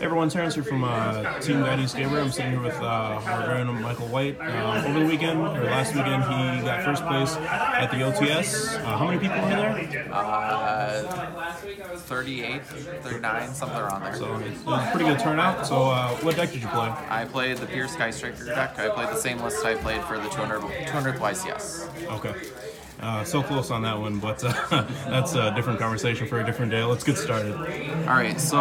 Everyone's Terrence here from Team Guiding Skater. I'm sitting here with our very own Michael White. Over the weekend, or last weekend, he got first place at the OTS. How many people were there? 38, 39, something around there. So it was a pretty good turnout. So what deck did you play? I played the Pure Sky Striker deck. I played the same list I played for the 200th YCS. Okay. So close on that one, but that's a different conversation for a different day. Let's get started. All right, so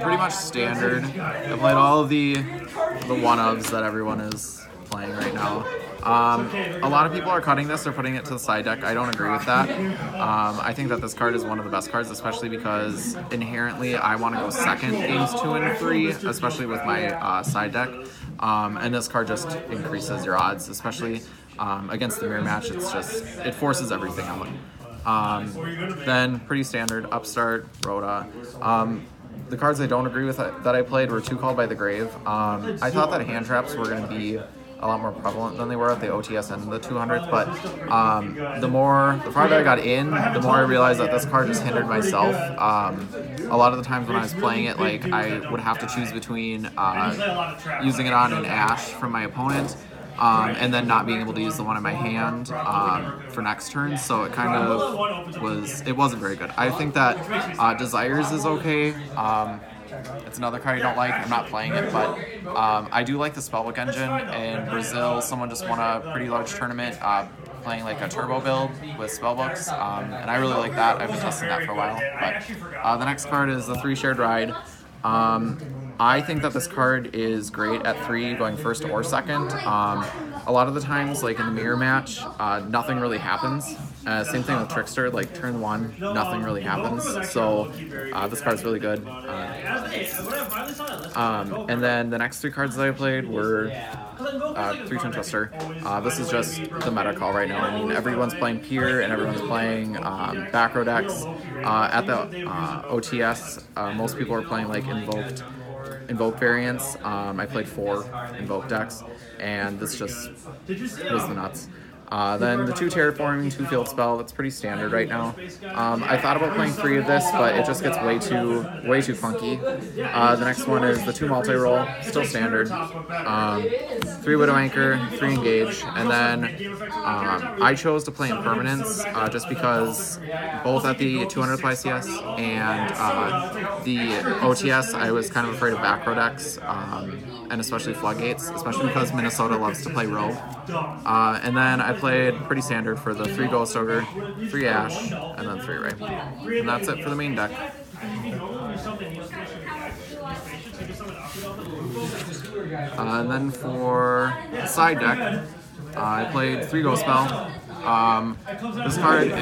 pretty much standard. I played all of the one-ofs that everyone is playing right now. A lot of people are cutting this or putting it to the side deck. I don't agree with that. I think that this card is one of the best cards, especially because inherently I want to go second games 2 and 3, especially with my side deck. And this card just increases your odds, especially against the mirror match. It forces everything out. Then pretty standard, Upstart, Rhoda. The cards I don't agree with that I played were 2 Called by the Grave. I thought that hand traps were going to be a lot more prevalent than they were at the OTS and the 200th, but the farther I got in, the more I realized that this card just hindered myself. A lot of the times when I was playing it, like, I would have to choose between using it on an Ash from my opponent and then not being able to use the one in my hand for next turn, so it kind of wasn't very good. I think that Desires is okay. It's another card I don't like. I'm not playing it, but I do like the Spellbook engine. In Brazil, someone just won a pretty large tournament playing like a turbo build with Spellbooks, and I really like that. I've been testing that for a while. But the next card is the 3 Shared Ride. I think that this card is great at 3, going first or second. A lot of the times, like in the mirror match, nothing really happens. Same thing with Trickster, like turn 1, nothing really happens. So this card's really good. And then the next 3 cards that I played were 3 Twin Twister. This is just the meta call right now. I mean, everyone's playing Pier and everyone's playing back row decks. At the OTS, most people are playing like Invoke variants. I played 4 Invoke decks, and this just was the nuts. Then the 2 Terraforming, 2 Field Spell, that's pretty standard right now. I thought about playing 3 of this, but it just gets way too funky. The next one is the 2 Multi-Roll, still standard. 3 Widow Anchor, 3 Engage, and then I chose to play Impermanence just because both at the 200th YCS and the OTS, I was kind of afraid of back row decks, and especially Floodgates, especially because Minnesota loves to play row. And then I played pretty standard for the 3 Ghost Ogre, 3 Ash, and then 3 Ray. And that's it for the main deck. And then for the side deck, I played 3 Ghost Spell. This card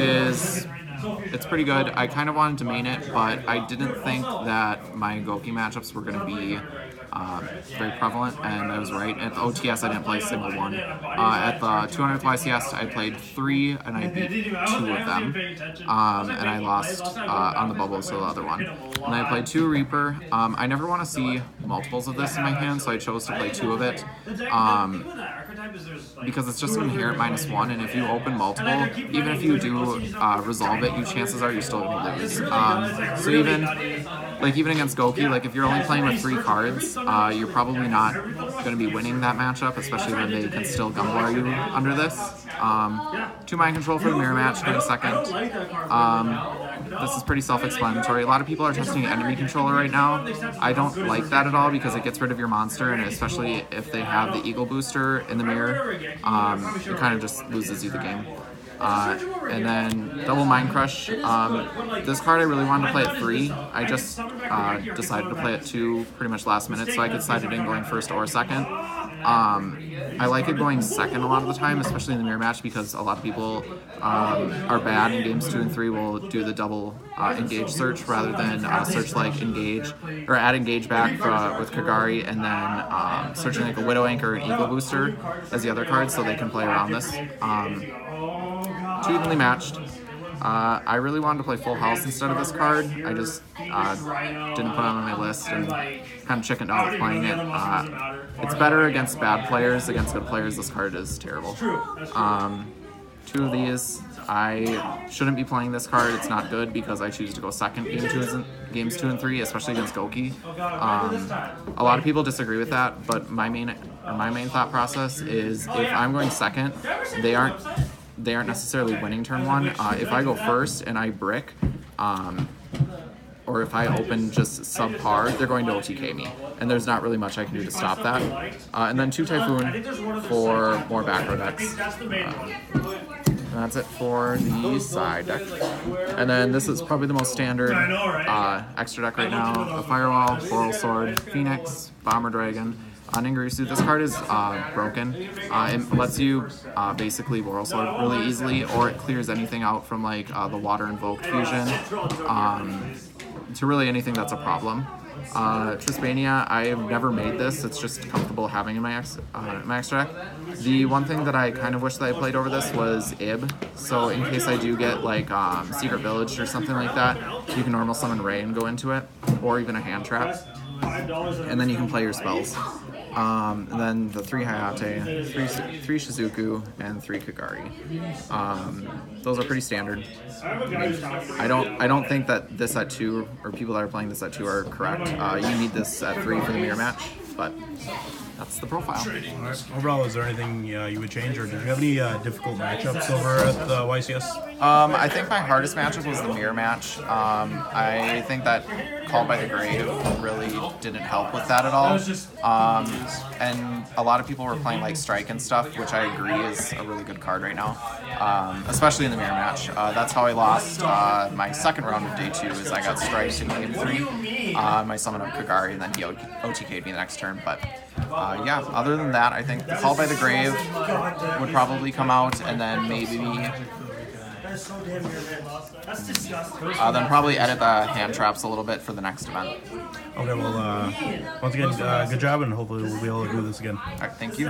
it's pretty good. I kind of wanted to main it, but I didn't think that my Goki matchups were going to be very prevalent, and I was right. At the OTS, I didn't play a single one. At the 200th YCS, I played 3, and I beat 2 of them, and I lost on the bubbles to the other one. And I played 2 Reaper. I never want to see multiples of this in my hand, so I chose to play 2 of it, because it's just an inherent -1, and if you open multiple, even if you do resolve it, chances are you're still going to lose. So even against Goki, like if you're only playing with 3 cards, you're probably not going to be winning that matchup, especially when they can still Gumblar you under this. 2 Mind Control for the mirror match, 22nd. This is pretty self-explanatory. A lot of people are testing Enemy Controller right now. I don't like that at all because it gets rid of your monster, and especially if they have the Eagle Booster in the mirror, it kind of just loses you the game. And then Double Mind Crush. This card I really wanted to play at 3. I just decided to play at 2 pretty much last minute, so I could decide it in going first or second. I like it going second a lot of the time, especially in the mirror match, because a lot of people are bad in games 2 and 3 will do the double engage search rather than search like engage, or add engage back with Kagari, and then searching like a Widow Anchor or an Eagle Booster as the other cards so they can play around this. 2 Evenly Matched. I really wanted to play Full House instead of this card. I just didn't put it on my list and kind of chickened out with playing it. It's better against bad players. Against good players, this card is terrible. 2 of these, I shouldn't be playing this card. It's not good because I choose to go second games 2 and 3, especially against Goki. A lot of people disagree with that, but my main thought process is if I'm going second, they aren't necessarily winning turn 1. If I go first and I brick, or if I open just subpar, they're going to OTK me, and there's not really much I can do to stop that. And then 2 Typhoon for more back row decks. That's it for the side deck. And then this is probably the most standard extra deck right now. A Firewall, Coral Sword, Phoenix, Bomber Dragon, Ningirsu. This card is broken. It lets you basically Coral Sword really easily, or it clears anything out from like the Water Invoked Fusion to really anything that's a problem. Trispania, I've never made this. It's just comfortable having in my extra deck. The one thing that I kind of wish that I played over this was Ib. So in case I do get like Secret Village or something like that, you can normal summon Ray and go into it, or even a hand trap, and then you can play your spells. And then the 3 Hayate, 3 Shizuku, and 3 Kagari. Those are pretty standard. I don't think that this at 2, or people that are playing this at 2 are correct. You need this at 3 for the mirror match, but that's the profile. Right. Overall, is there anything you would change, or did you have any difficult matchups over at the YCS? I think my hardest matchup was the mirror match. I think that Called by the Grave really didn't help with that at all. And a lot of people were playing like Strike and stuff, which I agree is a really good card right now, especially in the mirror match. That's how I lost my second round of day 2, is I got Striked in game 3. My summon of Kagari, and then he OTK'd me the next turn. But yeah, other than that, I think Called by the Grave would probably come out, and then maybe then probably edit the hand traps a little bit for the next event. Okay, well, once again, good job, and hopefully we'll be able to do this again. All right, thank you.